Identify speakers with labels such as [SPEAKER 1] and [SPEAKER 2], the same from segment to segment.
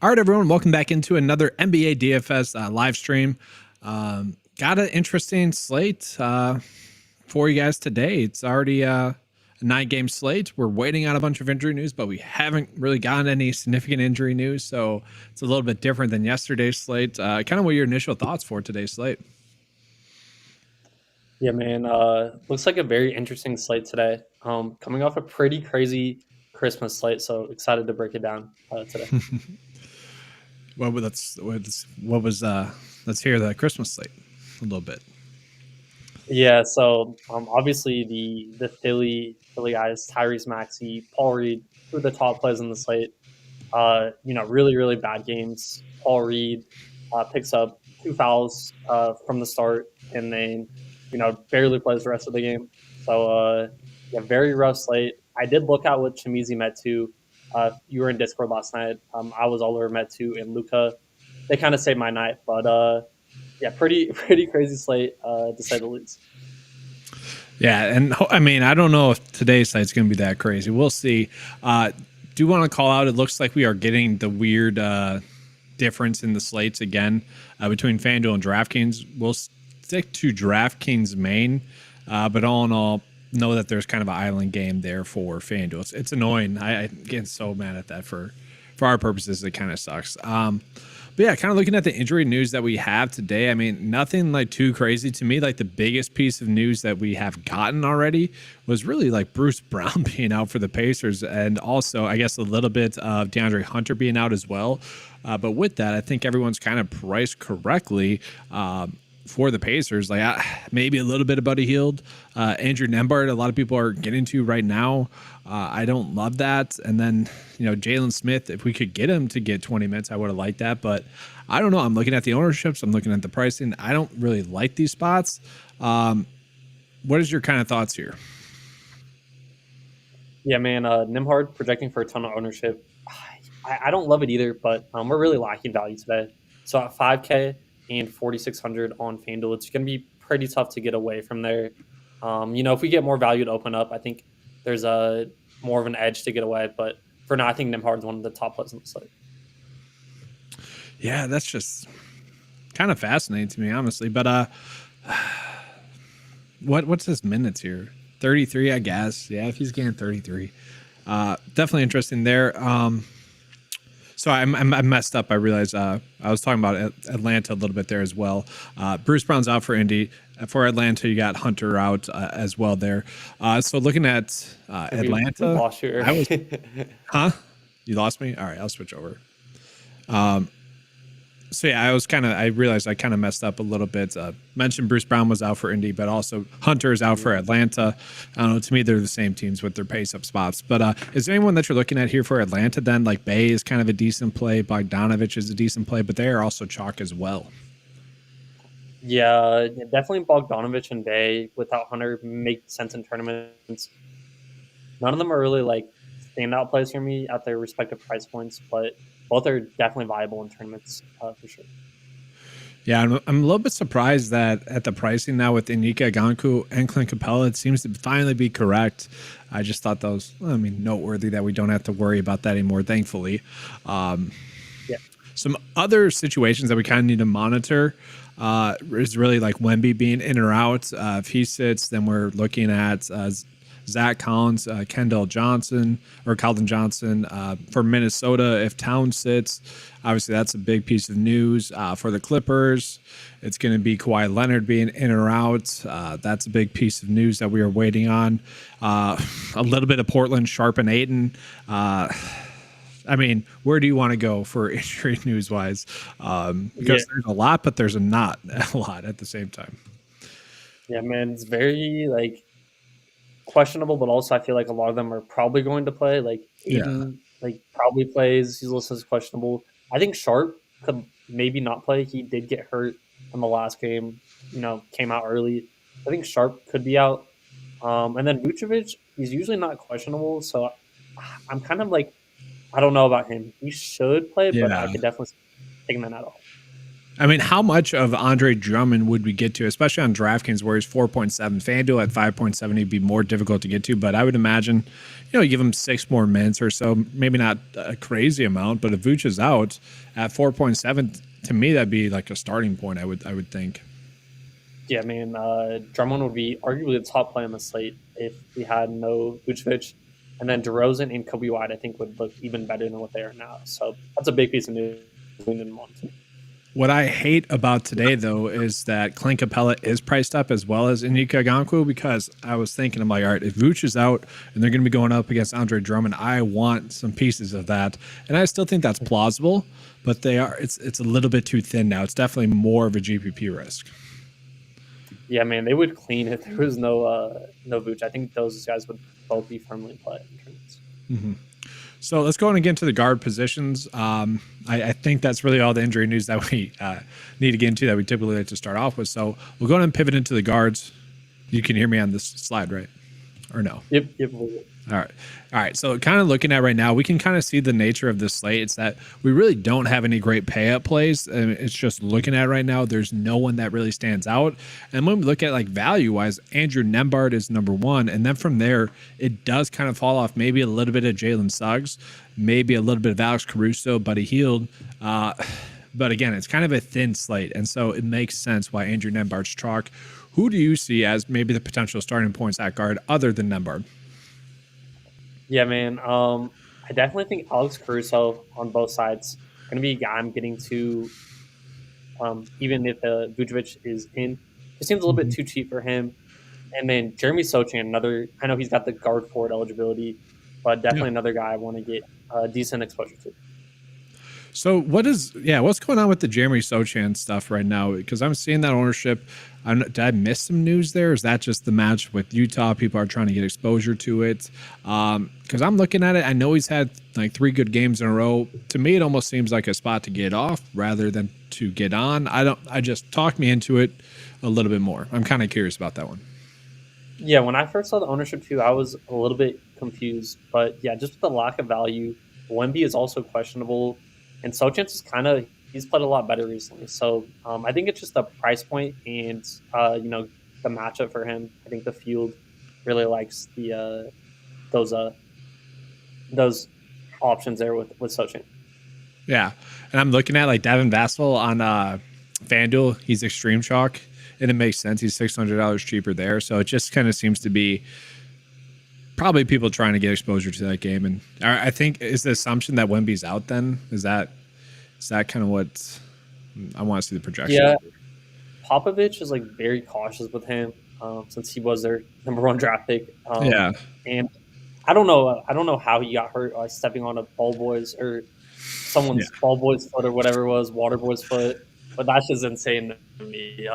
[SPEAKER 1] All right, everyone, welcome back into another NBA DFS live stream. Got an interesting slate for you guys today. It's already a 9-game slate. We're waiting on a bunch of injury news, but we haven't really gotten any significant injury news, so it's a little bit different than yesterday's slate. Kind of what are your initial thoughts for today's slate?
[SPEAKER 2] Yeah, man. Looks like a very interesting slate today. Coming off a pretty crazy Christmas slate, so excited to break it down today.
[SPEAKER 1] Let's hear the Christmas slate a little bit.
[SPEAKER 2] Yeah, so obviously the Philly guys, Tyrese Maxey, Paul Reed, who are the top players in the slate. Really bad games. Paul Reed picks up 2 fouls from the start, and then barely plays the rest of the game. So very rough slate. I did look at what Chimizi met to. You were in Discord last night. I was all over Metu and Luca. They kind of saved my night, but pretty crazy slate to say the least.
[SPEAKER 1] Yeah, and I mean, I don't know if today's site's going to be that crazy. We'll see. Do want to call out, it looks like we are getting the weird difference in the slates again between FanDuel and DraftKings. We'll stick to DraftKings main, but all in all, know that there's kind of an island game there for FanDuel. It's annoying. I get so mad at that. For our purposes, it kind of sucks. But yeah, kind of looking at the injury news that we have today, I mean, nothing like too crazy to me. Like the biggest piece of news that we have gotten already was really like Bruce Brown being out for the Pacers, and also I guess a little bit of DeAndre Hunter being out as well. But with that, I think everyone's kind of priced correctly for the Pacers. Like maybe a little bit of Buddy Hield, Andrew Nembhard. A lot of people are getting to right now. I don't love that. And then, Jalen Smith, if we could get him to get 20 minutes, I would have liked that. But I don't know. I'm looking at the ownerships. I'm looking at the pricing. I don't really like these spots. What is your kind of thoughts here?
[SPEAKER 2] Yeah, man. Nembhard projecting for a ton of ownership. I don't love it either, but we're really lacking value today. So at 5K and 4,600 on FanDuel, it's going to be pretty tough to get away from there. If we get more value to open up, I think there's a more of an edge to get away. But for now, I think Nembhard's one of the top plays on the slate.
[SPEAKER 1] Yeah, that's just kind of fascinating to me, honestly. But what's his minutes here? 33, I guess. Yeah, if he's getting 33, definitely interesting there. So I messed up. I realized I was talking about Atlanta a little bit there as well. Bruce Brown's out for Indy. For Atlanta, you got Hunter out as well there. So looking at Atlanta,
[SPEAKER 2] we lost you.
[SPEAKER 1] Huh? You lost me? All right, I'll switch over. So yeah, I realized I kind of messed up a little bit. Mentioned Bruce Brown was out for Indy, but also Hunter is out for Atlanta. I don't know. To me, they're the same teams with their pace up spots. But is there anyone that you're looking at here for Atlanta then? Like Bay is kind of a decent play. Bogdanovich is a decent play, but they are also chalk as well.
[SPEAKER 2] Yeah, definitely Bogdanovich and Bay without Hunter make sense in tournaments. None of them are really like standout plays for me at their respective price points, but both are definitely viable in tournaments for sure.
[SPEAKER 1] Yeah, I'm a little bit surprised that at the pricing now with Inika Ganku and Clint Capella, it seems to finally be correct. I just thought that was, noteworthy that we don't have to worry about that anymore, thankfully. Some other situations that we kind of need to monitor is really like Wemby being in or out. If he sits, then we're looking at Zach Collins, Keldon Johnson for Minnesota. If Towns sits, obviously that's a big piece of news for the Clippers. It's going to be Kawhi Leonard being in or out. That's a big piece of news that we are waiting on. A little bit of Portland, Sharp and Ayton. I mean, where do you want to go for injury news wise? Because there's a lot, but there's not a lot at the same time.
[SPEAKER 2] Yeah, man, it's very questionable, but also I feel like a lot of them are probably going to play. Like Aiden, probably plays. He's listed as questionable. I think Sharp could maybe not play. He did get hurt in the last game. Came out early. I think Sharp could be out. And then Vucevic, he's usually not questionable. So I'm kind of like, I don't know about him. He should play, but I could definitely take him that off.
[SPEAKER 1] I mean, how much of Andre Drummond would we get to, especially on DraftKings, where he's 4.7? FanDuel at 5.7, he'd be more difficult to get to. But I would imagine, you give him 6 more minutes or so, maybe not a crazy amount. But if Vooch is out at 4.7, to me, that'd be like a starting point. I would think.
[SPEAKER 2] Yeah, man. Drummond would be arguably the top play on the slate if we had no Vucevic. And then DeRozan and Kobe White, I think, would look even better than what they are now. So that's a big piece of news.
[SPEAKER 1] What I hate about today, though, is that Clint Capella is priced up as well as Inika Okonkwo, because I was thinking, I'm like, all right, if Vooch is out and they're going to be going up against Andre Drummond, I want some pieces of that. And I still think that's plausible, but it's a little bit too thin now. It's definitely more of a GPP risk.
[SPEAKER 2] Yeah, man, they would clean if there was no Vooch. I think those guys would both be firmly in play in tournaments.
[SPEAKER 1] Mm-hmm. So let's go on and get into the guard positions. I think that's really all the injury news that we need to get into that we typically like to start off with. So we'll go ahead and pivot into the guards. You can hear me on this slide, right? Or no?
[SPEAKER 2] Yep.
[SPEAKER 1] All right. So kind of looking at right now, we can kind of see the nature of this slate. It's that we really don't have any great pay-up plays. And it's just looking at right now, there's no one that really stands out. And when we look at like value-wise, Andrew Nembhard is number one. And then from there, it does kind of fall off maybe a little bit of Jalen Suggs, maybe a little bit of Alex Caruso, Buddy Hield. But again, it's kind of a thin slate. And so it makes sense why Andrew Nembhard's chalk. Who do you see as maybe the potential starting points at guard other than Nembhard?
[SPEAKER 2] Yeah, man. I definitely think Alex Caruso on both sides going to be a guy I'm getting to, even if Vucevic is in. It seems a little bit too cheap for him. And then Jeremy Sochan, I know he's got the guard forward eligibility, but definitely another guy I want to get decent exposure to.
[SPEAKER 1] So what's going on with the Jeremy Sochan stuff right now? Because I'm seeing that ownership. Did I miss some news there? Is that just the match with Utah? People are trying to get exposure to it. Because I'm looking at it, I know he's had like 3 good games in a row. To me, it almost seems like a spot to get off rather than to get on. I just talk me into it a little bit more. I'm kind of curious about that one.
[SPEAKER 2] Yeah, when I first saw the ownership too, I was a little bit confused. But yeah, just with the lack of value, Wemby is also questionable. And Sochan he's played a lot better recently. So I think it's just the price point and, the matchup for him. I think the field really likes those options there with Sochan.
[SPEAKER 1] Yeah. And I'm looking at like Devin Vassell on FanDuel. He's extreme chalk, and it makes sense. He's $600 cheaper there. So it just kind of seems to be probably people trying to get exposure to that game. And I think is the assumption that Wemby's out then? Is that kind of what I want to see the projection?
[SPEAKER 2] Yeah. Popovich is like very cautious with him since he was their number 1 draft pick. And I don't know how he got hurt stepping on a ball boy's or someone's ball boy's foot or whatever it was, water boy's foot. But that's just insane to me.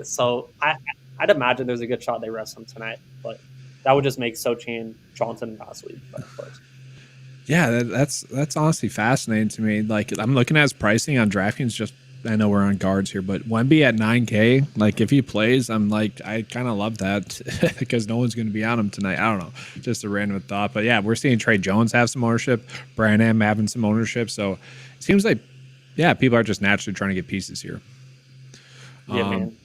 [SPEAKER 2] So I'd imagine there's a good shot they rest him tonight. But that would just make Sochan, Johnson, and Vassell better players.
[SPEAKER 1] Yeah, that's honestly fascinating to me. Like I'm looking at his pricing on DraftKings. I know we're on guards here, but Wemby at $9K. Like if he plays, I'm like I kind of love that because no one's going to be on him tonight. I don't know, just a random thought. But yeah, we're seeing Trey Jones have some ownership, Branham having some ownership. So it seems like people are just naturally trying to get pieces here.
[SPEAKER 2] Yeah, man.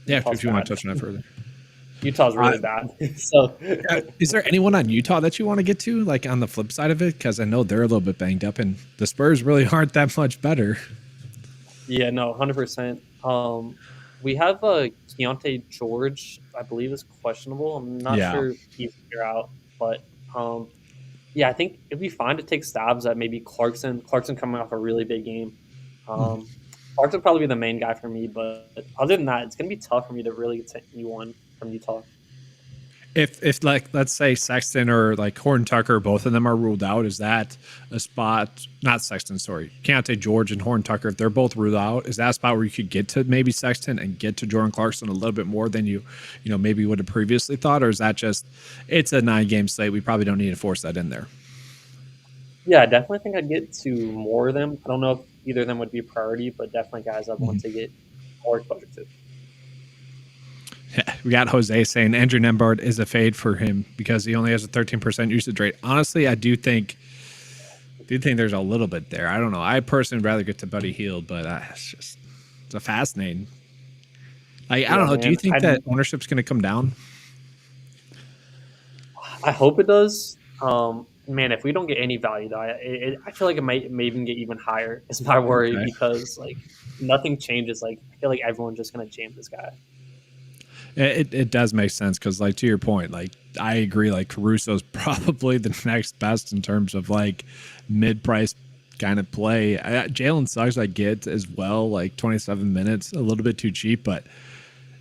[SPEAKER 1] Yeah, if you want to touch on that further.
[SPEAKER 2] Utah's really bad. So,
[SPEAKER 1] is there anyone on Utah that you want to get to, like on the flip side of it? Because I know they're a little bit banged up, and the Spurs really aren't that much better.
[SPEAKER 2] Yeah, no, 100%. We have Keontae George, I believe, is questionable. I'm not sure if he's out, but I think it'd be fine to take stabs at maybe Clarkson. Clarkson coming off a really big game. Clarkson would probably be the main guy for me, but other than that, it's going to be tough for me to really get to anyone from Utah.
[SPEAKER 1] If like let's say Sexton or like Horton Tucker, both of them are ruled out, is that a spot? Not Sexton, sorry, Keontae George and Horton Tucker. If they're both ruled out, is that a spot where you could get to maybe Sexton and get to Jordan Clarkson a little bit more than you maybe would have previously thought, or is that just it's a 9-game slate? We probably don't need to force that in there.
[SPEAKER 2] Yeah, I definitely think I'd get to more of them. I don't know if either of them would be a priority, but definitely guys I'd want to get more exposure to.
[SPEAKER 1] Yeah, we got Jose saying Andrew Nembhard is a fade for him because he only has a 13% usage rate. Honestly, I do think do think there's a little bit there. I don't know. I personally would rather get to Buddy Hield, but it's a fascinating. Like, I
[SPEAKER 2] Yeah,
[SPEAKER 1] don't know. Do you
[SPEAKER 2] man.
[SPEAKER 1] think that ownership's going to come down?
[SPEAKER 2] I hope it does. Man, if we don't get any value, though, I feel like it may even get even higher. Is my worry
[SPEAKER 1] Okay.
[SPEAKER 2] because like nothing changes. Like I feel like everyone's just gonna jam this guy.
[SPEAKER 1] It does make sense because, like, to your point, like, I agree. Like, Caruso's probably the next best in terms of like mid-price kind of play. Jalen Suggs I get as well, like 27 minutes, a little bit too cheap, but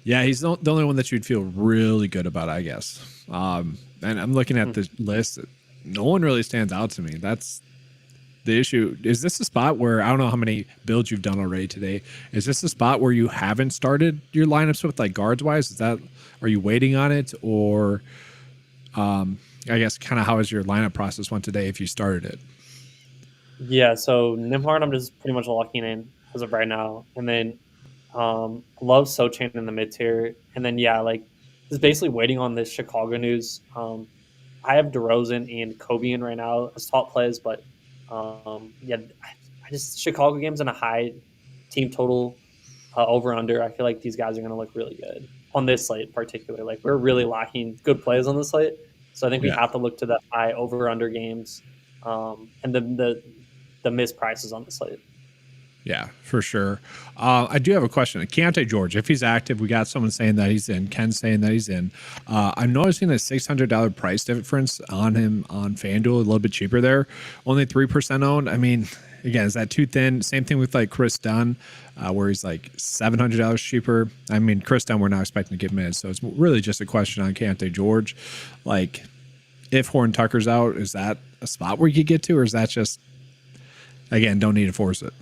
[SPEAKER 1] yeah, he's the only one that you'd feel really good about, I guess. And I'm looking at the list. No one really stands out to me. That's the issue. Is this a spot where I don't know how many builds you've done already today? Is this a spot where you haven't started your lineups with like guards wise? Are you waiting on it, or I guess kind of how has your lineup process went today if you started it?
[SPEAKER 2] Yeah, so Nimhard, I'm just pretty much locking in as of right now, and then love Sochan in the mid tier, and then yeah, like just basically waiting on this Chicago news. I have DeRozan and Kobe in right now as top plays, but yeah, I just Chicago games in a high team total over under. I feel like these guys are going to look really good on this slate in particular. Like we're really lacking good plays on this slate, so I think we
[SPEAKER 1] Yeah.
[SPEAKER 2] have to look to the high over under games and the missed prices on the slate.
[SPEAKER 1] Yeah, for sure. I do have a question. Keontae George, if he's active, we got someone saying that he's in. Ken saying that he's in. I'm noticing a $600 price difference on him on FanDuel, a little bit cheaper there. Only 3% owned. I mean, again, is that too thin? Same thing with like Chris Dunn, where he's like $700 cheaper. I mean, Chris Dunn, we're not expecting to give minutes, so it's really just a question on Keontae George. Like, if Horton Tucker's out, is that a spot where you could get to, or is that just, again, don't need to force it?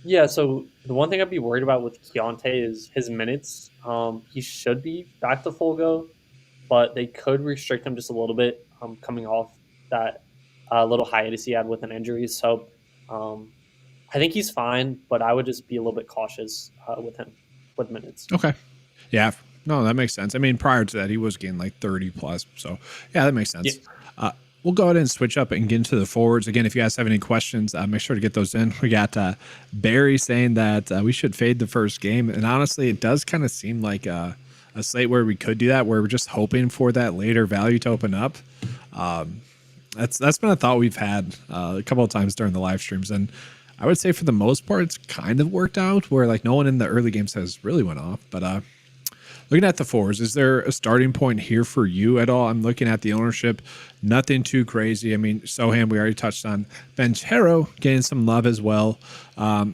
[SPEAKER 2] Yeah, so the one thing I'd be worried about with Keontae is his minutes. He should be back to full go, but they could restrict him just a little bit coming off that little hiatus he had with an injury. So I think he's fine, but I would just be a little bit cautious with him with minutes.
[SPEAKER 1] Okay. Yeah. No, that makes sense. I mean, prior to that, he was getting like 30 plus. So, yeah, that makes sense.
[SPEAKER 2] Yeah.
[SPEAKER 1] We'll go ahead and switch up and get into the forwards. Again, if you guys have any questions, make sure to get those in. We got Barry saying that we should fade the first game. And honestly, it does kind of seem like a slate where we could do that, where we're just hoping for that later value to open up. That's been a thought we've had a couple of times during the live streams. And I would say for the most part, it's kind of worked out where like no one in the early games has really went off. But looking at the fours, is there a starting point here for you at all? I'm looking at the ownership, nothing too crazy. I mean, Sohan, we already touched on. Banchero getting some love as well. I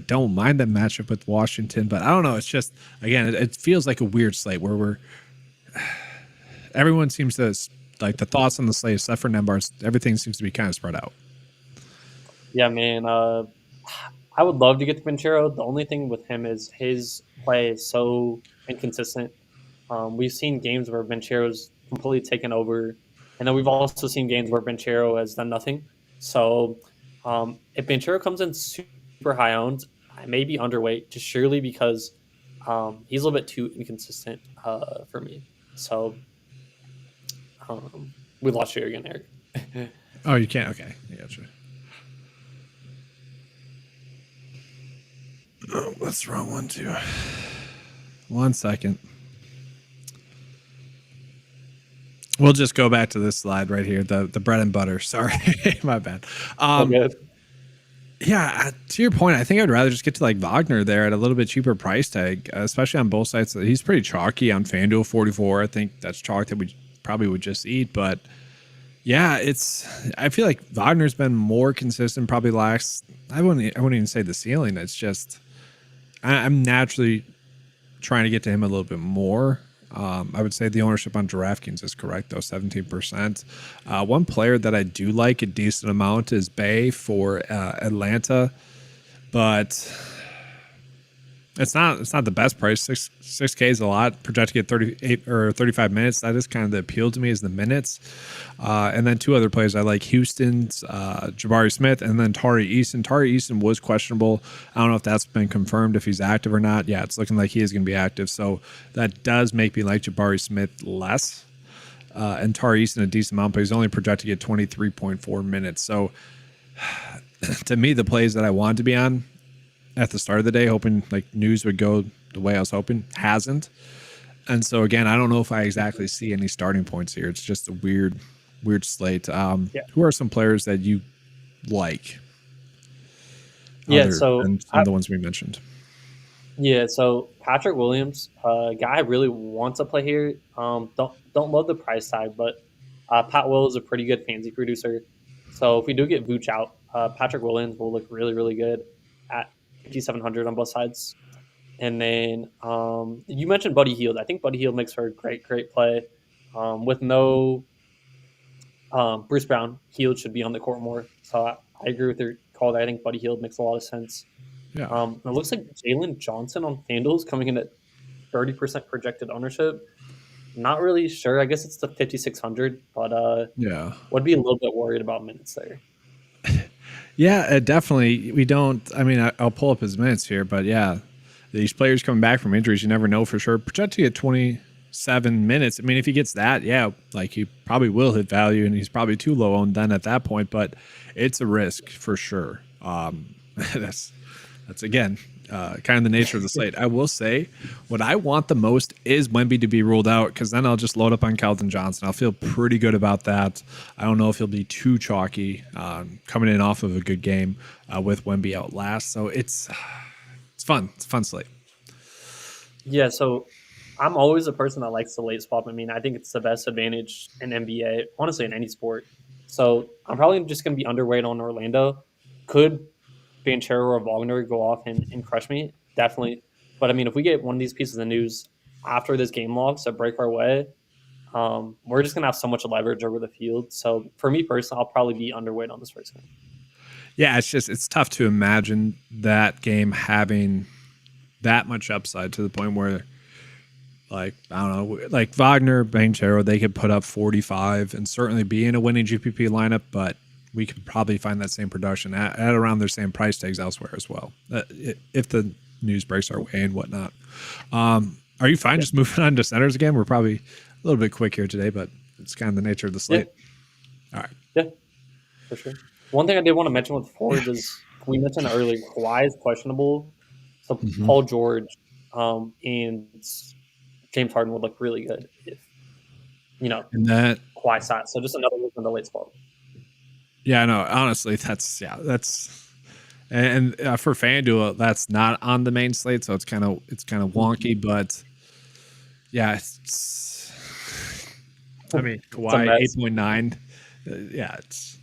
[SPEAKER 1] don't mind that matchup with Washington, but I don't know. It's just, again, it feels like a weird slate where everyone seems to, like the thoughts on the slate, except for Nembars, everything seems to be kind of spread out.
[SPEAKER 2] Yeah, man. I would love to get to Banchero. The only thing with him is his play is so inconsistent. We've seen games where Banchero's completely taken over, and then we've also seen games where Banchero has done nothing. So if Banchero comes in super high owned, I may be underweight just surely because he's a little bit too inconsistent for me. So we lost you again, Eric.
[SPEAKER 1] Oh, you can't? Okay. I gotcha. Oh, that's the wrong one, too. 1 second. We'll just go back to this slide right here, the bread and butter. Sorry, my bad. Yeah, to your point, I think I'd rather just get to like Wagner there at a little bit cheaper price tag, especially on both sides. He's pretty chalky on FanDuel 44. I think that's chalk that we probably would just eat. But yeah, I feel like Wagner's been more consistent, probably lacks. I wouldn't even say the ceiling. It's just I'm naturally trying to get to him a little bit more. I would say the ownership on DraftKings is correct, though, 17%. One player that I do like a decent amount is Bay for Atlanta, but it's not the best price. 6K is a lot. Projected to get 38 or 35 minutes. That is kind of the appeal to me, is the minutes. And then two other players I like: Houston's Jabari Smith, and then Tari Eason. Tari Eason was questionable. I don't know if that's been confirmed, if he's active or not. Yeah, it's looking like he is going to be active. So that does make me like Jabari Smith less. and Tar Easton a decent amount, but he's only projected to get 23.4 minutes. So to me, the plays that I wanted to be on at the start of the day, hoping like news would go the way I was hoping, hasn't. And so again, I don't know if I exactly see any starting points here. It's just a weird slate. Who are some players that you like?
[SPEAKER 2] Yeah,
[SPEAKER 1] Other than some of the ones we mentioned.
[SPEAKER 2] Yeah, so Patrick Williams, guy I really want to play here. Don't love the price tag, but Pat Will is a pretty good fantasy producer. So if we do get Vooch out, Patrick Williams will look really really good at 5,700 on both sides. And then you mentioned Buddy Hield. I think Buddy Hield makes for a great play. With no Bruce Brown, Hield should be on the court more. So I agree with your call there. I think Buddy Hield makes a lot of sense.
[SPEAKER 1] Yeah.
[SPEAKER 2] It looks like Jalen Johnson on FanDuel is coming in at 30% projected ownership. Not really sure. I guess it's the 5,600, but would be a little bit worried about minutes there.
[SPEAKER 1] Yeah, definitely. We don't. I mean, I'll pull up his minutes here, but yeah, these players coming back from injuries, you never know for sure. Projected at 27 minutes. I mean, if he gets that, yeah, like he probably will hit value, and he's probably too low owned then at that point. But it's a risk for sure. That's again kind of the nature of the slate. I will say what I want the most is Wemby to be ruled out, because then I'll just load up on Keldon Johnson. I'll feel pretty good about that. I don't know if he'll be too chalky coming in off of a good game with Wemby out last. So it's fun. It's a fun slate.
[SPEAKER 2] Yeah, so I'm always a person that likes the late swap. I mean, I think it's the best advantage in NBA, honestly, in any sport. So I'm probably just going to be underweight on Orlando. Could Banchero or Wagner go off and crush me? Definitely. But I mean, if we get one of these pieces of news after this game logs that break our way, we're just going to have so much leverage over the field. So for me personally, I'll probably be underweight on this first game.
[SPEAKER 1] Yeah, it's tough to imagine that game having that much upside to the point where, like, I don't know, like Wagner, Banchero, they could put up 45 and certainly be in a winning GPP lineup, but we could probably find that same production at around their same price tags elsewhere as well, if the news breaks our way and whatnot. Are you fine just moving on to centers again? We're probably a little bit quick here today, but it's kind of the nature of the slate.
[SPEAKER 2] Yeah. All right. Yeah, for sure. One thing I did want to mention with forwards is we mentioned earlier, Kawhi is questionable. So Paul George and James Harden would look really good if,
[SPEAKER 1] and that
[SPEAKER 2] Kawhi sat. So just another look in the late spot.
[SPEAKER 1] Yeah, no, honestly, that's and for FanDuel, that's not on the main slate, so it's kind of wonky, but yeah, I mean, Kawhi 8.9, yeah, it's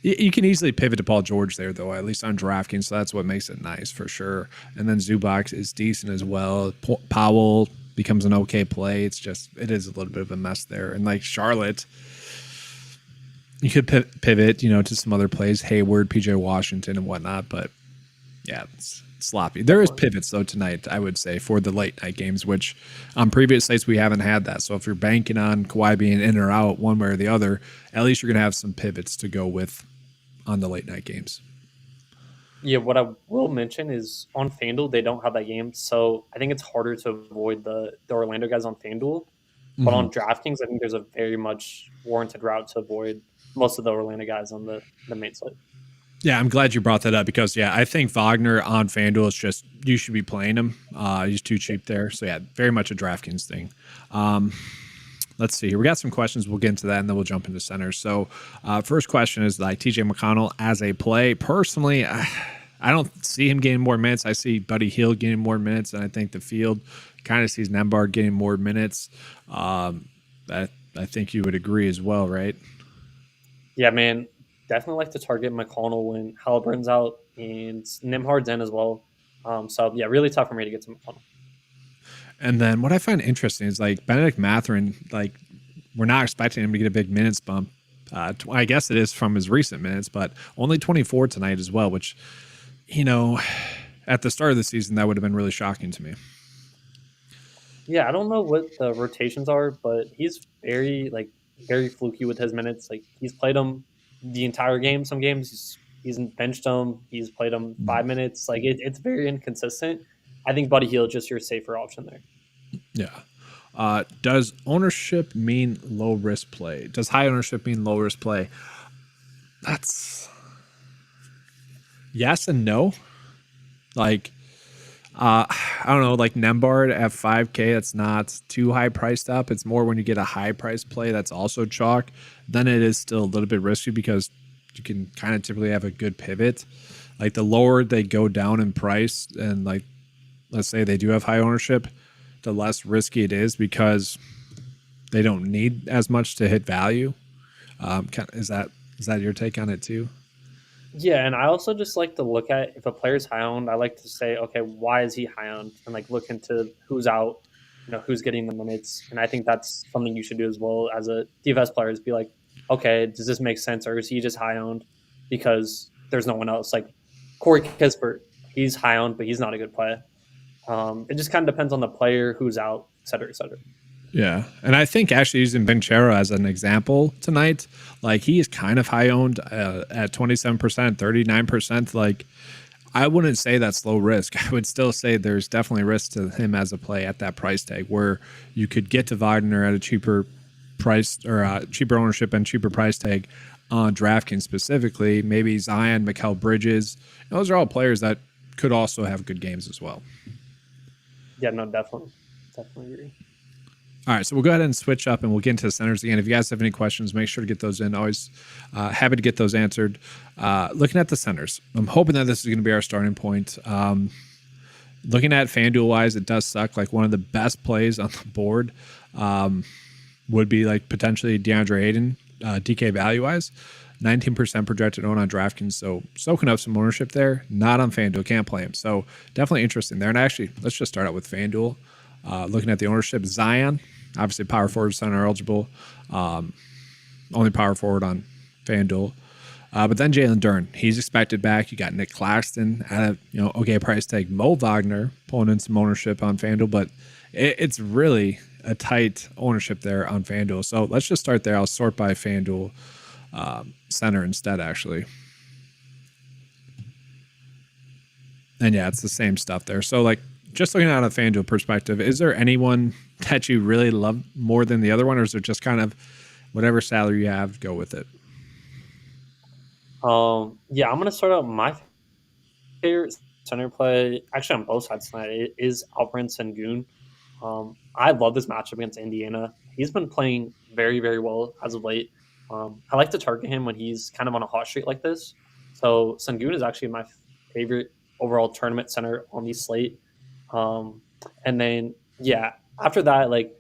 [SPEAKER 1] you can easily pivot to Paul George there though, at least on DraftKings, so that's what makes it nice for sure. And then Zubac is decent as well. Powell becomes an okay play. It is a little bit of a mess there, and like Charlotte. You could pivot, to some other plays, Hayward, PJ Washington, and whatnot. But yeah, it's sloppy. There is pivots though tonight, I would say, for the late night games, which on previous sites we haven't had that. So if you're banking on Kawhi being in or out one way or the other, at least you're gonna have some pivots to go with on the late night games.
[SPEAKER 2] Yeah, what I will mention is on FanDuel they don't have that game, so I think it's harder to avoid the Orlando guys on FanDuel. But on DraftKings, I think there's a very much warranted route to avoid most of the Orlando guys on the main slate.
[SPEAKER 1] Yeah, I'm glad you brought that up because, I think Wagner on FanDuel is just, you should be playing him. He's too cheap there. So, yeah, very much a DraftKings thing. Let's see here. We got some questions. We'll get into that, and then we'll jump into centers. So, first question is like TJ McConnell as a play. Personally, I don't see him getting more minutes. I see Buddy Hield getting more minutes, and I think the field kind of sees Nembhard getting more minutes. I think you would agree as well, right?
[SPEAKER 2] Yeah, man, definitely like to target McConnell when Halliburton's out and Nembhard's in as well. So yeah, really tough for me to get to McConnell.
[SPEAKER 1] And then what I find interesting is like Benedict Mathurin, like we're not expecting him to get a big minutes bump. I guess it is from his recent minutes, but only 24 tonight as well, which, at the start of the season, that would have been really shocking to me.
[SPEAKER 2] Yeah, I don't know what the rotations are, but he's very fluky with his minutes. Like he's played them the entire game. Some games he's benched them. He's played them 5 minutes. Like it's very inconsistent. I think Buddy Hield just your safer option there.
[SPEAKER 1] Yeah. Does ownership mean low risk play? Does high ownership mean low risk play? That's yes and no. Like, I don't know, like Nembard at 5K, it's not too high priced up. It's more when you get a high price play that's also chalk, then it is still a little bit risky because you can kind of typically have a good pivot. Like the lower they go down in price, and like let's say they do have high ownership, the less risky it is because they don't need as much to hit value. Is that your take on it too?
[SPEAKER 2] Yeah, and I also just like to look at if a player's high owned, I like to say, okay, why is he high owned? And like look into who's out, who's getting the minutes. And I think that's something you should do as well as a DFS player is be like, okay, does this make sense? Or is he just high owned because there's no one else? Like Corey Kispert, he's high owned, but he's not a good play. It just kind of depends on the player, who's out, et cetera, et cetera.
[SPEAKER 1] Yeah, and I think actually using Vincero as an example tonight, like he is kind of high owned at 27%, 39%. Like I wouldn't say that's low risk. I would still say there's definitely risk to him as a play at that price tag where you could get to Wagner at a cheaper price or cheaper ownership and cheaper price tag on DraftKings specifically. Maybe Zion, Mikal Bridges. Those are all players that could also have good games as well.
[SPEAKER 2] Yeah, no, definitely agree.
[SPEAKER 1] All right, so we'll go ahead and switch up and we'll get into the centers again. If you guys have any questions, make sure to get those in. Always happy to get those answered. Looking at the centers, I'm hoping that this is going to be our starting point. Looking at FanDuel wise, it does suck. Like one of the best plays on the board would be like potentially DeAndre Ayton, DK value wise. 19% projected own on DraftKings, so soaking up some ownership there. Not on FanDuel, can't play him. So definitely interesting there. And actually, let's just start out with FanDuel. Looking at the ownership, Zion, obviously power forward center eligible, only power forward on FanDuel. But then Jalen Duren, he's expected back. You got Nick Claxton at a okay price tag. Mo Wagner pulling in some ownership on FanDuel, but it's really a tight ownership there on FanDuel. So let's just start there. I'll sort by FanDuel center instead, actually. And yeah, it's the same stuff there. So like just looking at a FanDuel perspective, is there anyone that you really love more than the other one, or is it just kind of whatever salary you have, go with it?
[SPEAKER 2] Yeah, I'm gonna start out my favorite center play, actually on both sides tonight, is Alperen Sengun. I love this matchup against Indiana. He's been playing very, very well as of late. I like to target him when he's kind of on a hot streak like this. So Sengun is actually my favorite overall tournament center on the slate. And then, yeah, after that, like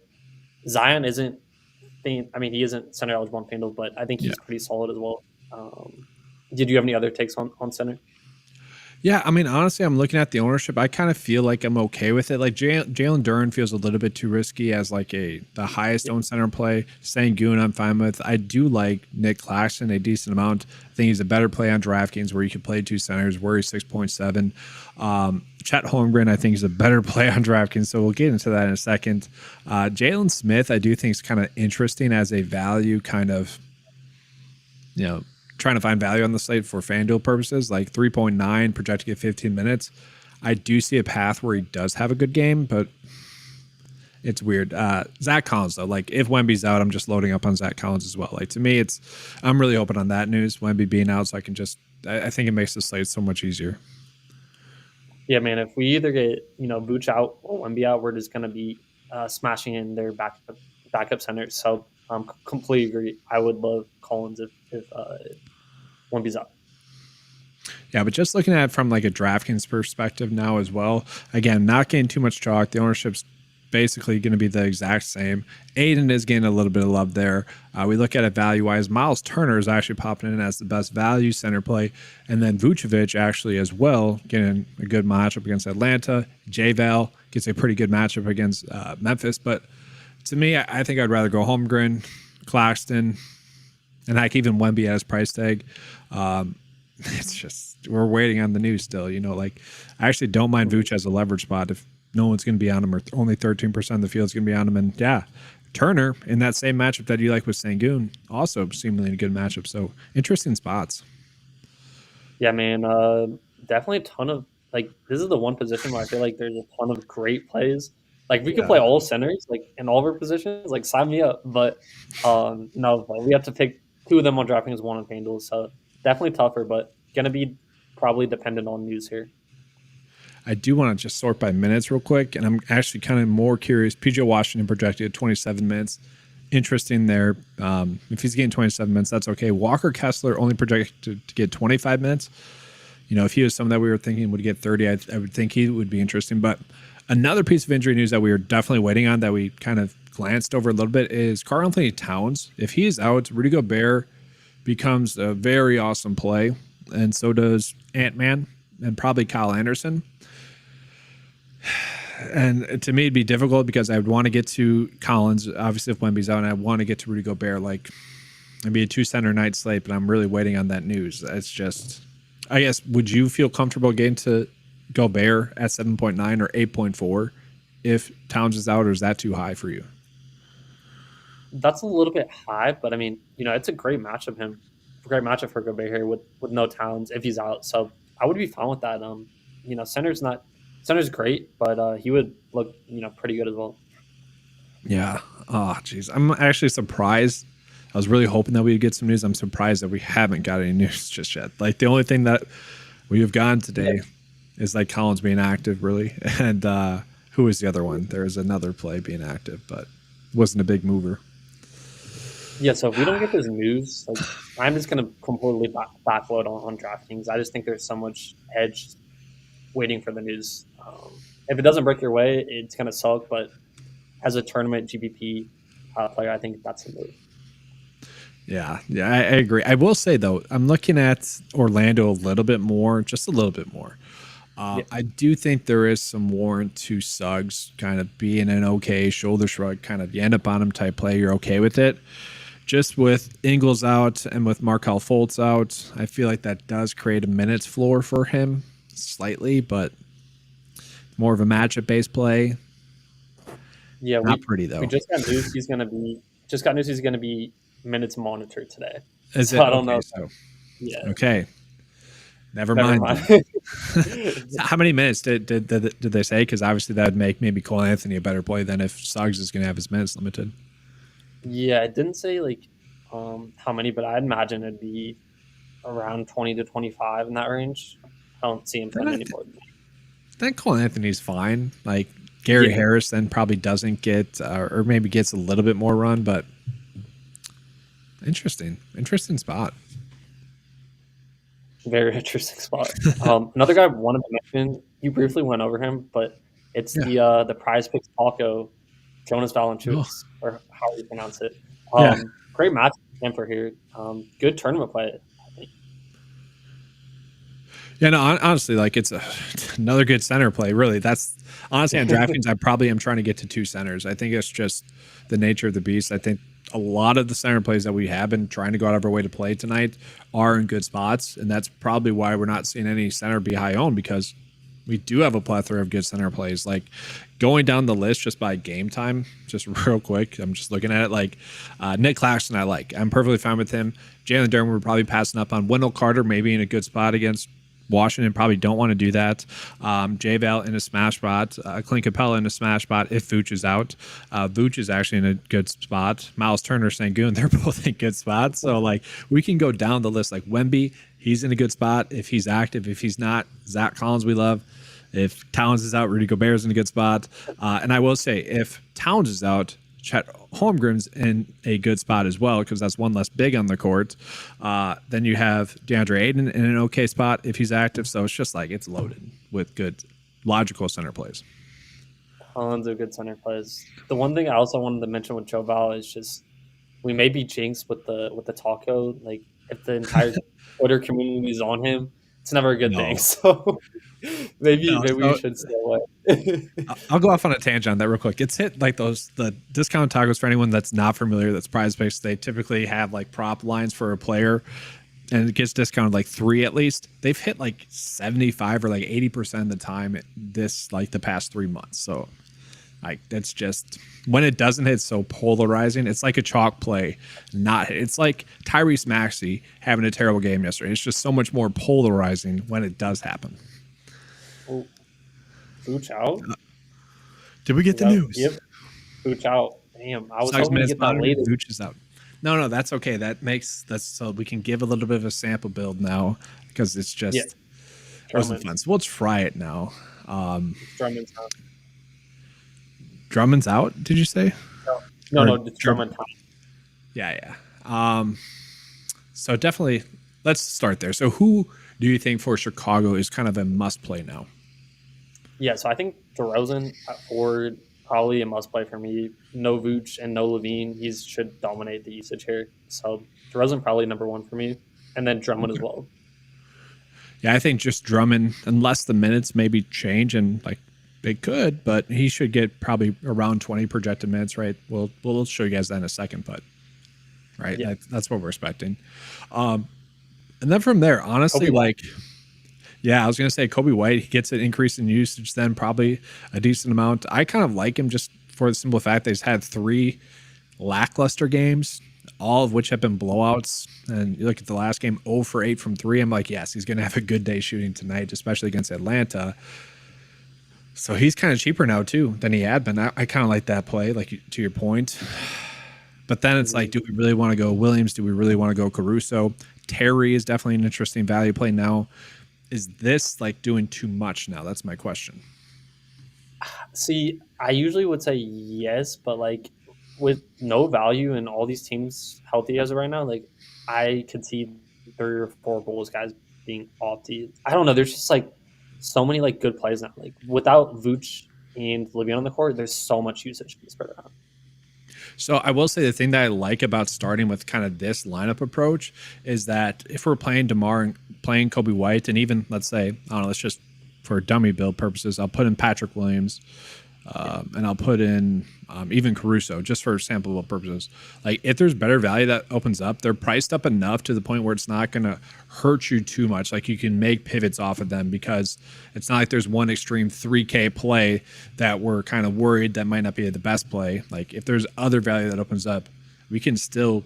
[SPEAKER 2] Zion isn't, I mean, he isn't center eligible on FanDuel, but I think he's pretty solid as well. Did you have any other takes on center?
[SPEAKER 1] Yeah, I mean, honestly, I'm looking at the ownership. I kind of feel like I'm okay with it. Like Jalen Duren feels a little bit too risky as like the highest owned center play. Sengun, I'm fine with. I do like Nick Claxton a decent amount. I think he's a better play on DraftKings where you can play two centers. Where he's 6.7. Chet Holmgren, I think, is a better play on DraftKings. So we'll get into that in a second. Jalen Smith, I do think is kind of interesting as a value kind of, trying to find value on the slate for FanDuel purposes, like 3.9 projected to get 15 minutes. I do see a path where he does have a good game, but it's weird. Zach Collins, though, like if Wemby's out, I'm just loading up on Zach Collins as well. Like to me, I'm really hoping on that news, Wemby being out, so I can I think it makes the slate so much easier.
[SPEAKER 2] Yeah, man, if we either get, Vooch out or Wemby out, we're just going to be smashing in their backup centers. So completely agree. I would love Collins if Wemby's up.
[SPEAKER 1] Yeah, but just looking at it from like a DraftKings perspective now as well, again, not getting too much chalk. The ownership's basically going to be the exact same. Aiden is getting a little bit of love there. We look at it value-wise. Miles Turner is actually popping in as the best value center play. And then Vucevic actually as well, getting a good matchup against Atlanta. J-Val gets a pretty good matchup against Memphis. But to me, I think I'd rather go Holmgren, Claxton, and heck, even Wemby at his price tag. It's just we're waiting on the news still. Like I actually don't mind Vooch as a leverage spot if no one's going to be on him or only 13% of the field's going to be on him. And yeah, Turner in that same matchup that you like with Sengun, also seemingly a good matchup. So interesting spots.
[SPEAKER 2] Yeah, man, definitely a ton of this is the one position where I feel like there's a ton of great plays. Like we could play all centers, like in all of our positions. Like sign me up. But no, but we have to pick 2 of them on DraftKings, 1 on FanDuel. So definitely tougher, but gonna be probably dependent on news here.
[SPEAKER 1] I do want to just sort by minutes real quick, and I'm actually kind of more curious. PJ Washington projected at 27 minutes. Interesting there. If he's getting 27 minutes, that's okay. Walker Kessler only projected to get 25 minutes. You know, if he was someone that we were thinking would get 30, I would think he would be interesting. But another piece of injury news that we were definitely waiting on that we kind of glanced over a little bit is Karl-Anthony Towns. If he is out, Rudy Gobert becomes a very awesome play, and so does Ant-Man and probably Kyle Anderson. And to me, it'd be difficult because I would want to get to Collins, obviously, if Wemby's out, and I want to get to Rudy Gobert. Like, it'd be a 2-center night slate, but I'm really waiting on that news. It's just, I guess, would you feel comfortable getting to Gobert at 7.9 or 8.4 if Towns is out, or is that too high for you?
[SPEAKER 2] That's a little bit high, but I mean, you know, it's a great matchup. Great matchup for Gobert here with no Towns if he's out. So I would be fine with that. You know, center's great, but he would look, you know, pretty good as well.
[SPEAKER 1] Yeah. Oh, geez. I'm actually surprised. I was really hoping that we'd get some news. I'm surprised that we haven't got any news just yet. Like, the only thing that we have gotten today is like Collins being active, really. And who was the other one? There was another play being active, but wasn't a big mover.
[SPEAKER 2] Yeah, so if we don't get this news, like, I'm just going to completely backload on DraftKings. I just think there's so much edge waiting for the news. If it doesn't break your way, it's going to suck. But as a tournament GPP player, I think that's a move.
[SPEAKER 1] Yeah, I agree. I will say, though, I'm looking at Orlando a little bit more, just a little bit more. I do think there is some warrant to Suggs kind of being an okay shoulder shrug, kind of you end up on him type play. You're okay with it. Just with Ingles out and with Markelle Fultz out, I feel like that does create a minutes floor for him slightly, but more of a matchup-based play.
[SPEAKER 2] Yeah,
[SPEAKER 1] not pretty though.
[SPEAKER 2] We just got news he's going to be minutes monitored today.
[SPEAKER 1] Is
[SPEAKER 2] so
[SPEAKER 1] it?
[SPEAKER 2] I don't know.
[SPEAKER 1] So,
[SPEAKER 2] yeah.
[SPEAKER 1] Okay. Never mind. How many minutes did they say? Because obviously that would make maybe Cole Anthony a better play than if Suggs is going to have his minutes limited.
[SPEAKER 2] Yeah, it didn't say like how many, but I'd imagine it'd be around 20 to 25 in that range. I don't see him playing any more than that.
[SPEAKER 1] I think Cole Anthony's fine. Like Gary Harris then probably doesn't get, or maybe gets a little bit more run, but interesting spot.
[SPEAKER 2] Very interesting spot. Another guy I wanted to mention, you briefly went over him, but it's the Prize Picks Taco, Jonas Valanciunas, or how you pronounce it. Great match for here. Good tournament play, I think.
[SPEAKER 1] Yeah, no, honestly, like it's another good center play. Really, that's honestly on DraftKings. I probably am trying to get to 2 centers. I think it's just the nature of the beast. I think a lot of the center plays that we have been trying to go out of our way to play tonight are in good spots, and that's probably why we're not seeing any center be high owned, because we do have a plethora of good center plays. Like going down the list just by game time, just real quick, I'm just looking at it. Like Nick Claxton, I'm perfectly fine with him. Jalen Duren, we're probably passing up on. Wendell Carter, maybe in a good spot against Washington, probably don't want to do that. J-Val in a smash spot. Clint Capella in a smash spot if Vooch is out. Vooch is actually in a good spot. Miles Turner, Sengun, they're both in good spots. So, like, we can go down the list. Like Wemby, he's in a good spot if he's active. If he's not, Zach Collins we love. If Towns is out, Rudy Gobert's in a good spot. And I will say, if Towns is out, Chet Holmgren's in a good spot as well, because that's one less big on the court. Then you have DeAndre Ayton in an okay spot if he's active. So it's just like it's loaded with good, logical center plays.
[SPEAKER 2] Tons of good center plays. The one thing I also wanted to mention with Joe Val is just we may be jinxed with the taco. Like if the entire Twitter community is on him, it's never a good thing. So maybe we should stay away.
[SPEAKER 1] I'll go off on a tangent on that real quick. It's hit like the discount tacos for anyone that's not familiar. That's prize picks. They typically have like prop lines for a player, and it gets discounted like 3 at least. They've hit like 75 or like 80% of the time this like the past 3 months. So like that's just when it doesn't hit, so polarizing. It's like a chalk play, it's like Tyrese Maxey having a terrible game yesterday. It's just so much more polarizing when it does happen.
[SPEAKER 2] Vooch out?
[SPEAKER 1] Did we get the news?
[SPEAKER 2] Yep. Vooch out. Damn, I was
[SPEAKER 1] Sucks
[SPEAKER 2] hoping to
[SPEAKER 1] minutes
[SPEAKER 2] get that
[SPEAKER 1] monitored.
[SPEAKER 2] later.
[SPEAKER 1] Vooch is out. No, that's okay. That's so we can give a little bit of a sample build now because it's just
[SPEAKER 2] Yeah.
[SPEAKER 1] it wasn't fun. So we'll try it now.
[SPEAKER 2] Drummond's out.
[SPEAKER 1] Drummond's out. Did you say?
[SPEAKER 2] No, it's Drummond.
[SPEAKER 1] Yeah. So definitely, let's start there. So who do you think for Chicago is kind of a must play now?
[SPEAKER 2] Yeah, so I think DeRozan at forward probably a must play for me. No Vooch and no Levine. He should dominate the usage here. So DeRozan probably number one for me, and then Drummond as well.
[SPEAKER 1] Yeah, I think just Drummond, unless the minutes maybe change and like they could, but he should get probably around 20 projected minutes, right? We'll show you guys that in a second, but right,
[SPEAKER 2] Yeah.
[SPEAKER 1] that's what we're expecting. And then from there, honestly, I was gonna say Kobe White, he gets an increase in usage, then probably a decent amount. I kind of like him just for the simple fact that he's had 3 lackluster games, all of which have been blowouts. And you look at the last game, 0 for 8 from 3. I'm like, yes, he's gonna have a good day shooting tonight, especially against Atlanta. So he's kind of cheaper now too than he had been. I kind of like that play, like to your point. But then it's like, do we really want to go Williams? Do we really want to go Caruso? Terry is definitely an interesting value play now. Is this like doing too much now? That's my question.
[SPEAKER 2] See, I usually would say yes, but like with no value and all these teams healthy as of right now, like I could see 3 or 4 Bulls guys being off the. I don't know. There's just like so many like good plays now. Like without Vooch and Levine on the court, there's so much usage to be spread around.
[SPEAKER 1] So I will say the thing that I like about starting with kind of this lineup approach is that if we're playing DeMar and playing Kobe White, and even let's say, I don't know, let's just for dummy build purposes, I'll put in Patrick Williams and I'll put in even Caruso just for sample purposes. Like if there's better value that opens up, they're priced up enough to the point where it's not going to hurt you too much. Like you can make pivots off of them because it's not like there's one extreme 3K play that we're kind of worried that might not be the best play. Like if there's other value that opens up, we can still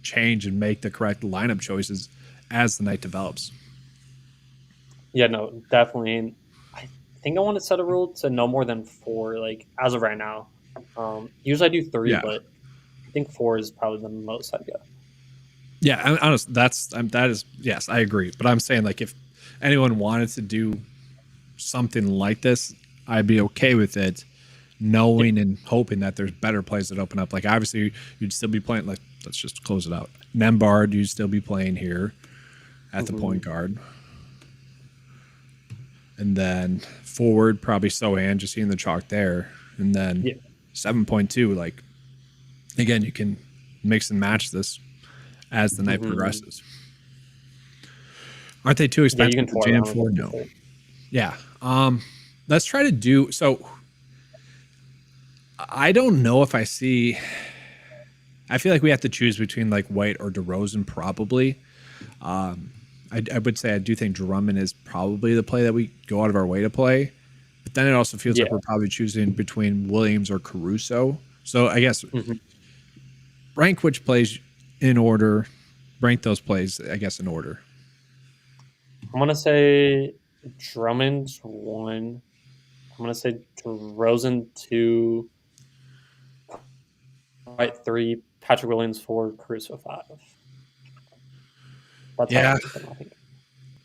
[SPEAKER 1] change and make the correct lineup choices as the night develops.
[SPEAKER 2] Yeah, no, definitely. I think I want to set a rule to no more than 4, like as of right now. Usually I do 3, but I think 4 is probably the most I'd go.
[SPEAKER 1] Yeah, I'm honest. That is yes, I agree. But I'm saying like if anyone wanted to do something like this, I'd be okay with it, knowing and hoping that there's better plays that open up. Like obviously you'd still be playing. Like let's just close it out. Nembhard, you'd still be playing here at the point guard. And then forward, probably Sohan, just seeing the chalk there. And then 7.2, like, again, you can mix and match this as the night progresses. Aren't they too expensive to jam for? No. Yeah. Let's try to do, so I don't know if I see, I feel like we have to choose between like White or DeRozan probably. I would say I do think Drummond is probably the play that we go out of our way to play. But then it also feels like we're probably choosing between Williams or Caruso. So I guess rank which plays in order. Rank those plays, I guess, in order.
[SPEAKER 2] I'm going to say Drummond's 1. I'm going to say DeRozan 2. White 3. Patrick Williams 4. Caruso 5. That's how I think.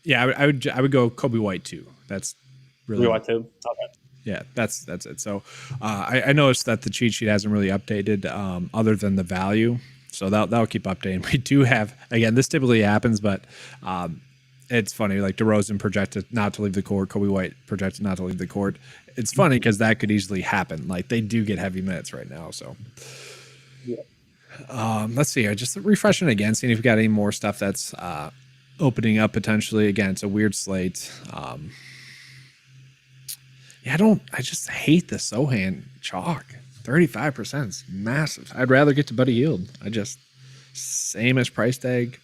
[SPEAKER 1] Yeah, I would go Kobe White too. That's really
[SPEAKER 2] Kobe White too. Okay.
[SPEAKER 1] Yeah, that's it. So I noticed that the cheat sheet hasn't really updated other than the value. So that'll keep updating. We do have, again, this typically happens, but it's funny. Like DeRozan projected not to leave the court, Kobe White projected not to leave the court. It's funny because that could easily happen. Like they do get heavy minutes right now. So let's see. I just refreshing again, seeing if we got any more stuff that's opening up potentially. Again, it's a weird slate. I just hate the Sohan chalk. 35% is massive. I'd rather get to Buddy Hield. Same-ish price tag,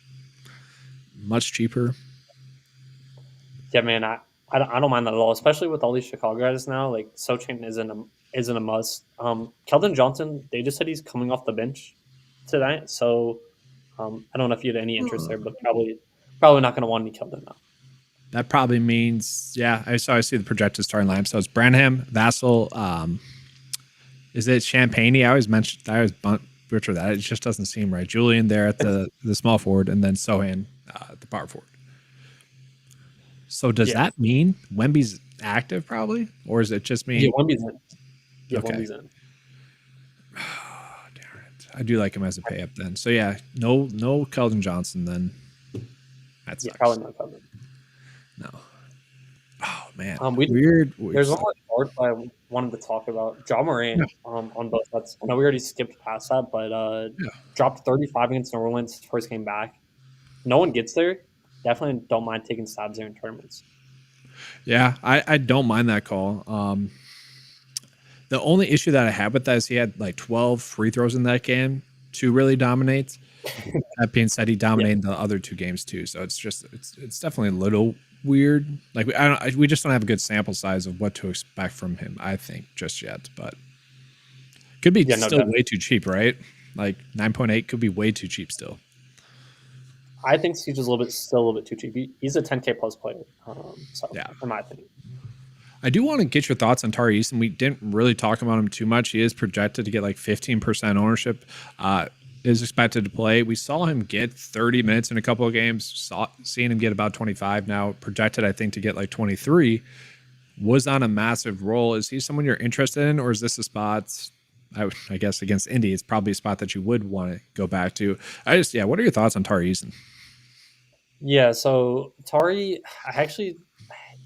[SPEAKER 1] much cheaper.
[SPEAKER 2] Yeah, man, I don't mind that at all, especially with all these Chicago guys now. Like Sochan isn't a must. Keldon Johnson, they just said he's coming off the bench tonight, so I don't know if you had any interest there, but probably not going to want any Keldon now.
[SPEAKER 1] That probably means, I see the projected starting lineup. So it's Branham, Vassell, Is it Champagne? I always butcher that. It just doesn't seem right. Julian there at the small forward, and then Sohan at the power forward. So does
[SPEAKER 2] Yeah.
[SPEAKER 1] that mean Wemby's active probably, or is it just mean?
[SPEAKER 2] Yeah, Wemby's in. Yeah,
[SPEAKER 1] Okay.
[SPEAKER 2] Wemby's in.
[SPEAKER 1] Oh, darn it. I do like him as a pay up then. So yeah, no Keldon Johnson then. That sucks.
[SPEAKER 2] Probably not coming.
[SPEAKER 1] No. Oh man.
[SPEAKER 2] There's
[SPEAKER 1] Weird
[SPEAKER 2] one more part I wanted to talk about. Ja Morant on both sides. I know we already skipped past that, but dropped 35 against New Orleans first game back. No one gets there. Definitely don't mind taking stabs there in tournaments.
[SPEAKER 1] Yeah, I don't mind that call. The only issue that I have with that is he had like 12 free throws in that game to really dominate. That being said, he dominated the other two games too. So it's definitely a little weird. Like we just don't have a good sample size of what to expect from him, I think, just yet. But could be still way too cheap, right? Like 9.8 could be way too cheap still.
[SPEAKER 2] I think he's just still a little bit too cheap. He's a 10K plus player. In my opinion.
[SPEAKER 1] I do want to get your thoughts on Tari Eason. We didn't really talk about him too much. He is projected to get like 15% ownership. Is expected to play. We saw him get 30 minutes in a couple of games. Seeing him get about 25 now. Projected, I think, to get like 23. Was on a massive roll. Is he someone you're interested in, or is this a spot? I guess against Indy, it's probably a spot that you would want to go back to. What are your thoughts on Tari Eason?
[SPEAKER 2] Yeah, so Tari,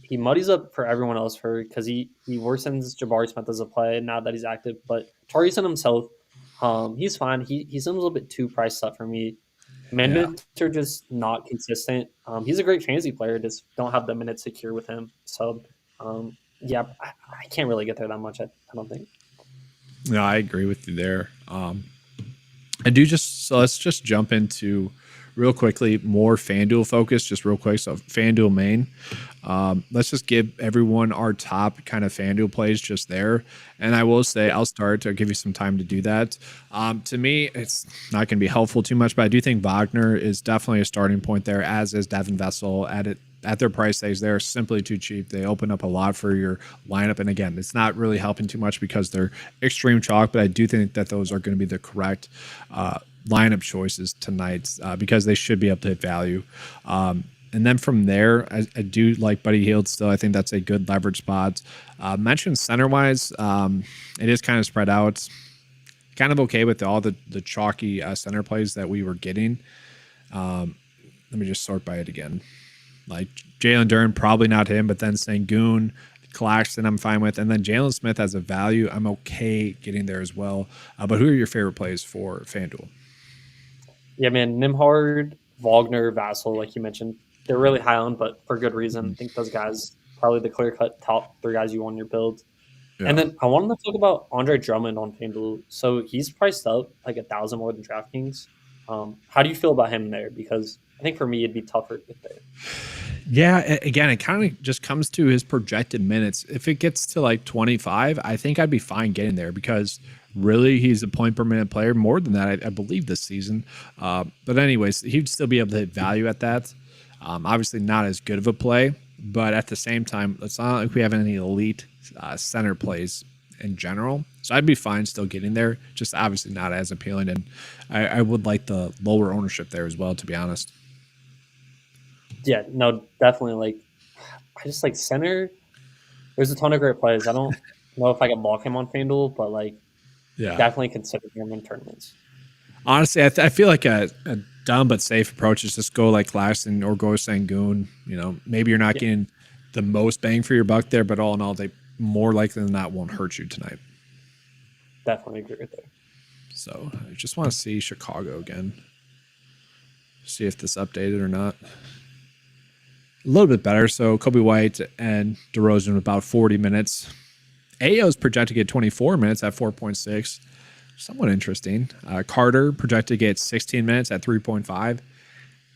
[SPEAKER 2] he muddies up for everyone else because he worsens Jabari Smith as a play now that he's active. But Tari Eason himself, he's fine. He's a little bit too priced up for me. Minutes are just not consistent. He's a great fantasy player, just don't have the minutes secure with him. So, I can't really get there that much. I don't think.
[SPEAKER 1] No, I agree with you there. Let's just jump into real quickly more FanDuel focus, just real quick. So FanDuel main. Let's just give everyone our top kind of FanDuel plays just there. And I will say I'll start to give you some time to do that. To me, it's not going to be helpful too much, but I do think Wagner is definitely a starting point there, as is Devin Vessel at their price tags. They're simply too cheap. They open up a lot for your lineup. And again, it's not really helping too much because they're extreme chalk, but I do think that those are going to be the correct lineup choices tonight because they should be able to hit value. And then from there, I do like Buddy Hield still. I think that's a good leverage spot. Mentioned center-wise, it is kind of spread out. Kind of okay with all the chalky center plays that we were getting. Let me just sort by it again. Like Jalen Duren, probably not him, but then Sengun, Claxton, I'm fine with. And then Jalen Smith as a value, I'm okay getting there as well. But who are your favorite plays for FanDuel?
[SPEAKER 2] Yeah, man, Nimhard, Wagner, Vassell, like you mentioned, they're really high on, but for good reason. I think those guys probably the clear-cut top 3 guys you want in your build. Yeah. And then I wanted to talk about Andre Drummond on FanDuel. So he's priced up like 1,000 more than DraftKings. How do you feel about him there? Because I think for me, it'd be tougher to get there.
[SPEAKER 1] Yeah, again, it kind of just comes to his projected minutes. If it gets to like 25, I think I'd be fine getting there because really he's a point per minute player. More than that, I believe, this season. But anyways, he'd still be able to hit value at that. Obviously not as good of a play, but at the same time, it's not like we have any elite center plays in general. So I'd be fine still getting there, just obviously not as appealing. And I would like the lower ownership there as well, to be honest.
[SPEAKER 2] Yeah, no, definitely. Like, I just like center. There's a ton of great plays. I don't know if I can block him on FanDuel, but like, definitely consider him in tournaments.
[SPEAKER 1] Honestly, I feel like a dumb but safe approach is just go like Claxton or go Sengun. You know, maybe you're not getting the most bang for your buck there, but all in all, they more likely than not won't hurt you tonight.
[SPEAKER 2] Definitely agree with that.
[SPEAKER 1] So I just want to see Chicago again. See if this updated or not. A little bit better. So Kobe White and DeRozan about 40 minutes. Ayo's projected to get 24 minutes at 4.6. Somewhat interesting. Carter projected to get 16 minutes at 3.5.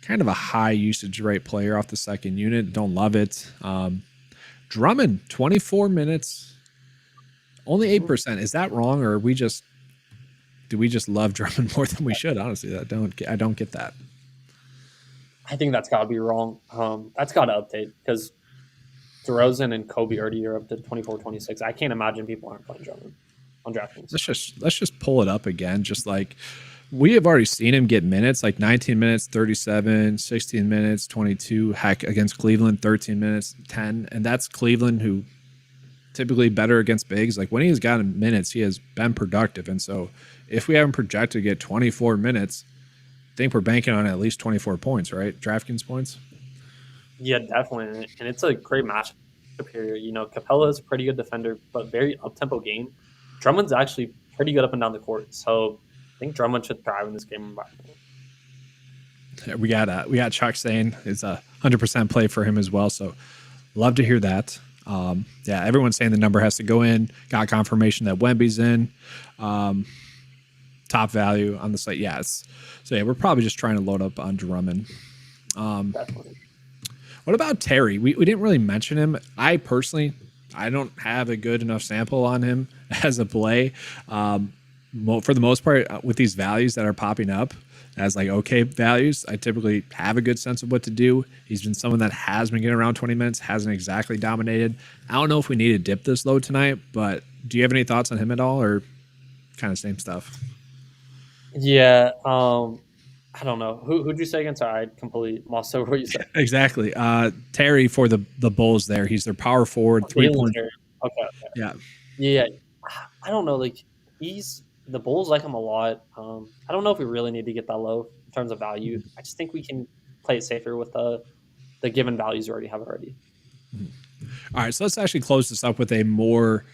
[SPEAKER 1] Kind of a high usage rate player off the second unit. Don't love it. Drummond, 24 minutes. Only 8%. Is that wrong, or do we just love Drummond more than we should? Honestly, I don't get that.
[SPEAKER 2] I think that's got to be wrong. That's got to update because DeRozan and Kobe already are up to 24, 26. I can't imagine people aren't playing Drummond. on DraftKings.
[SPEAKER 1] Let's just pull it up again. Just like we have already seen him get minutes, like 19 minutes, 37, 16 minutes, 22. Heck, against Cleveland, 13 minutes, 10. And that's Cleveland, who typically better against bigs. Like when he's gotten minutes, he has been productive. And so if we have him projected to get 24 minutes, I think we're banking on at least 24 points, right? DraftKings points.
[SPEAKER 2] Yeah, definitely. And it's a great matchup here. Capella is a pretty good defender, but very up-tempo game. Drummond's actually pretty good up and down the court. So I think Drummond should thrive in this game environment.
[SPEAKER 1] We got Chuck saying it's a 100% play for him as well. So love to hear that. Everyone's saying the number has to go in. Got confirmation that Wemby's in. Top value on the site. Yes. So we're probably just trying to load up on Drummond.
[SPEAKER 2] Definitely.
[SPEAKER 1] What about Terry? We didn't really mention him. I don't have a good enough sample on him as a play. For the most part, with these values that are popping up as like okay values, I typically have a good sense of what to do. He's been someone that has been getting around 20 minutes, hasn't exactly dominated. I don't know if we need to dip this low tonight, but do you have any thoughts on him at all, or kind of same stuff?
[SPEAKER 2] Yeah, I don't know. Who'd you say against? I completely lost over what you said.
[SPEAKER 1] Exactly. Terry for the Bulls there. He's their power forward, 3-point.
[SPEAKER 2] Okay. Yeah. I don't know. Like the Bulls like him a lot. I don't know if we really need to get that low in terms of value. I just think we can play it safer with the given values we already have already.
[SPEAKER 1] All right, so let's actually close this up with a more,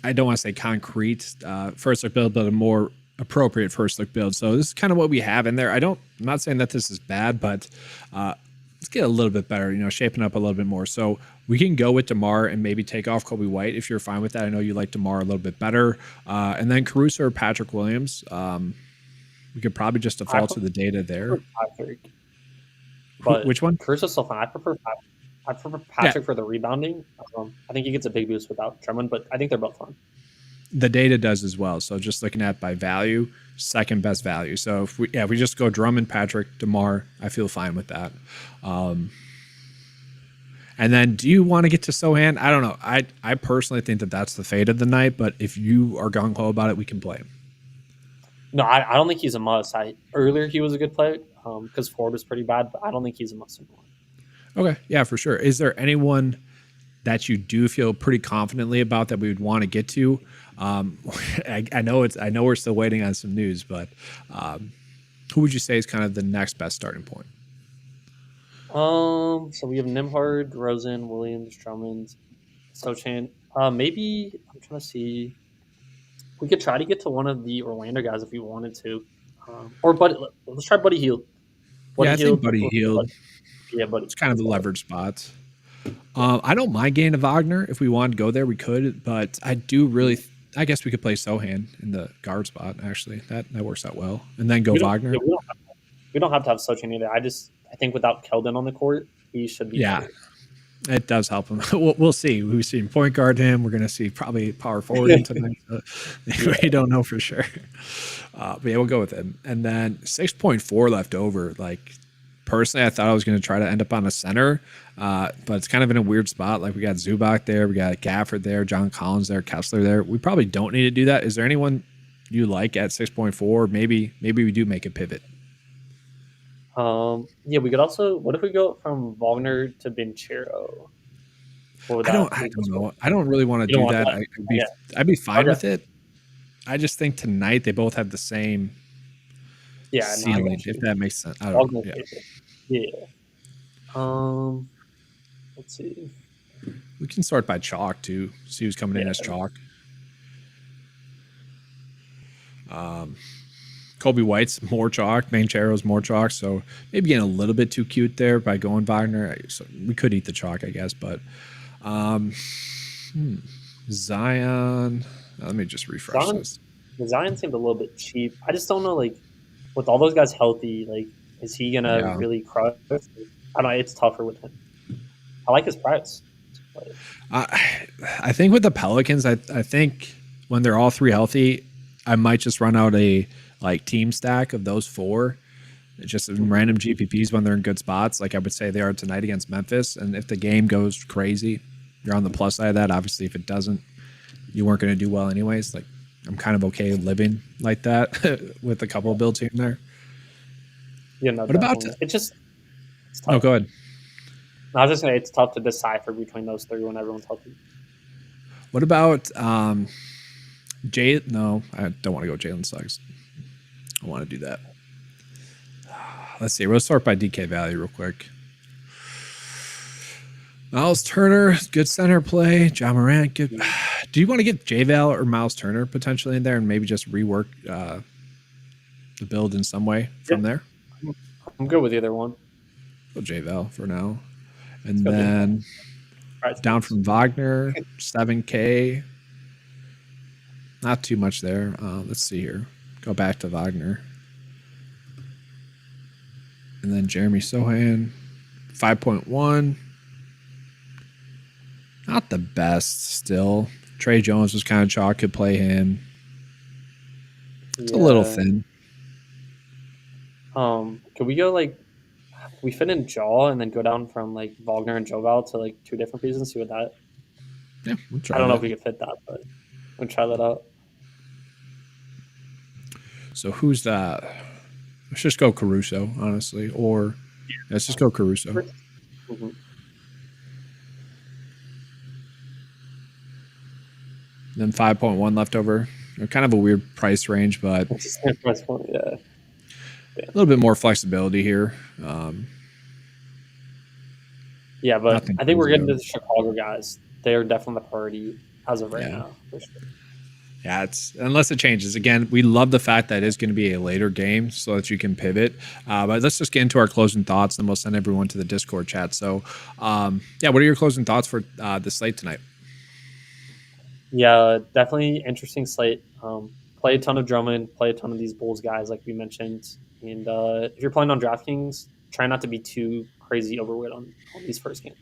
[SPEAKER 1] I don't want to say concrete first look build, but a more appropriate first look build. So this is kind of what we have in there. I'm not saying that this is bad, but let's get a little bit better, shaping up a little bit more. So we can go with DeMar and maybe take off Kobe White if you're fine with that. I know you like DeMar a little bit better. And then Caruso or Patrick Williams. We could probably just default to the data there.
[SPEAKER 2] But
[SPEAKER 1] which one?
[SPEAKER 2] Caruso's still fine. I prefer Patrick for the rebounding. I think he gets a big boost without Drummond, but I think they're both fun.
[SPEAKER 1] The data does as well. So just looking at by value, second best value. So if we just go Drummond, Patrick, DeMar, I feel fine with that. And then do you want to get to Sohan? I don't know. I personally think that that's the fate of the night, but if you are gung-ho about it, we can play him.
[SPEAKER 2] No, I don't think he's a must. Earlier he was a good play because Ford was pretty bad, but I don't think he's a must anymore.
[SPEAKER 1] Okay, yeah, for sure. Is there anyone that you do feel pretty confidently about that we would want to get to? I know we're still waiting on some news, but who would you say is kind of the next best starting point?
[SPEAKER 2] So we have Nembhard, Rosen, Williams, Drummond, Sochan. Maybe I'm trying to see. We could try to get to one of the Orlando guys if we wanted to, or Buddy. Let's try Buddy Hield.
[SPEAKER 1] I think Buddy Hield.
[SPEAKER 2] Yeah, Buddy.
[SPEAKER 1] It's kind of the leverage spot. I don't mind getting to Wagner. If we wanted to go there, we could. But I do really. I guess we could play Sohan in the guard spot. Actually, that works out well. And then go Wagner.
[SPEAKER 2] Yeah, we don't have to have Sochan either. I think without Keldon on the court, he should be.
[SPEAKER 1] Yeah, it does help him. We'll see. We've seen point guard him. We're going to see probably power forward him tonight. We don't know for sure. But yeah, we'll go with him. And then 6.4 left over. Like, personally, I thought I was going to try to end up on a center, but it's kind of in a weird spot. Like, we got Zubac there. We got Gafford there. John Collins there. Kessler there. We probably don't need to do that. Is there anyone you like at 6.4? Maybe we do make a pivot.
[SPEAKER 2] Yeah, we could also. What if we go from Wagner to Banchero?
[SPEAKER 1] I don't know. I don't really want to do that. I'd be fine with it. I just think tonight they both have the same ceiling, if that makes sense. I don't know.
[SPEAKER 2] Yeah. Let's see.
[SPEAKER 1] We can start by chalk too. See who's coming in as chalk. Kobe White's more chalk. Banchero's more chalk. So maybe getting a little bit too cute there by going Wagner. So we could eat the chalk, I guess. But Zion. Let me just refresh this.
[SPEAKER 2] Zion seemed a little bit cheap. I just don't know, like, with all those guys healthy, like, is he going to really crush? I don't know. It's tougher with him. I like his price.
[SPEAKER 1] I think with the Pelicans, I think when they're all three healthy, I might just run out a team stack of those four, just random GPPs when they're in good spots. Like I would say they are tonight against Memphis. And if the game goes crazy, you're on the plus side of that. Obviously, if it doesn't, you weren't going to do well anyways. Like, I'm kind of okay living like that with a couple of builds here and there.
[SPEAKER 2] Yeah, no,
[SPEAKER 1] What about?
[SPEAKER 2] it's just it's
[SPEAKER 1] Oh,
[SPEAKER 2] tough.
[SPEAKER 1] go ahead.
[SPEAKER 2] I was just saying it's tough to decipher between those three when everyone's healthy.
[SPEAKER 1] What about Jay? No, I don't want to go Jalen Suggs. I want to do that. Let's see. We'll sort by DK value real quick. Miles Turner, good center play. John Morant, good. Do you want to get J-Val or Miles Turner potentially in there and maybe just rework the build in some way from there?
[SPEAKER 2] I'm good with either one.
[SPEAKER 1] Go J-Val for now. And then down from Wagner, 7K. Not too much there. Let's see here. Go back to Wagner. And then Jeremy Sohan, 5.1. Not the best still. Trey Jones was kind of chalk. Could play him. It's a little thin.
[SPEAKER 2] Could we go like we fit in Jaw and then go down from like Wagner and Joval to like two different pieces and see what that?
[SPEAKER 1] Yeah, we'll try.
[SPEAKER 2] I don't know if we could fit that, but we'll try that out.
[SPEAKER 1] So who's that? Let's just go Caruso, honestly, or let's just go Caruso.
[SPEAKER 2] Mm-hmm.
[SPEAKER 1] Then 5.1 left over. Kind of a weird price range, but
[SPEAKER 2] price point, yeah.
[SPEAKER 1] A little bit more flexibility here.
[SPEAKER 2] Yeah, but I think we're getting to the Chicago guys. They are definitely the priority as of right now. For sure.
[SPEAKER 1] Yeah, it's unless it changes. Again, we love the fact that it's going to be a later game so that you can pivot. But let's just get into our closing thoughts, and we'll send everyone to the Discord chat. So, yeah, what are your closing thoughts for the slate tonight?
[SPEAKER 2] Yeah, definitely interesting slate. Play a ton of Drummond, play a ton of these Bulls guys, like we mentioned. And if you're playing on DraftKings, try not to be too crazy overweight on these first games.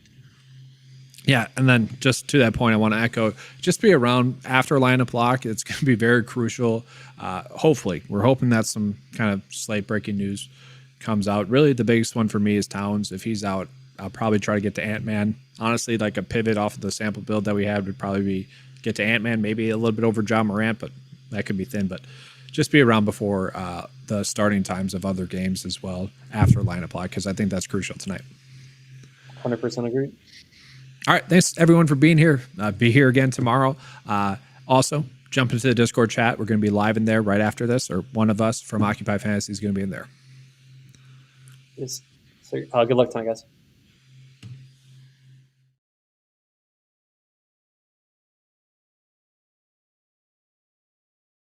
[SPEAKER 1] Yeah, and then just to that point, I want to echo, just be around after lineup lock. It's going to be very crucial. Hopefully, we're hoping that some kind of slate breaking news comes out. Really, the biggest one for me is Towns. If he's out, I'll probably try to get to Ant-Man. Honestly, like a pivot off of the sample build that we had would probably be get to Ant-Man, maybe a little bit over John Morant, but that could be thin. But just be around before the starting times of other games as well after lineup lock, because I think that's crucial tonight.
[SPEAKER 2] 100% agree.
[SPEAKER 1] All right, thanks everyone for being here. Be here again tomorrow. Also, jump into the Discord chat. We're going to be live in there right after this, or one of us from Occupy Fantasy is going to be in there.
[SPEAKER 2] Yes. So, good luck tonight, guys.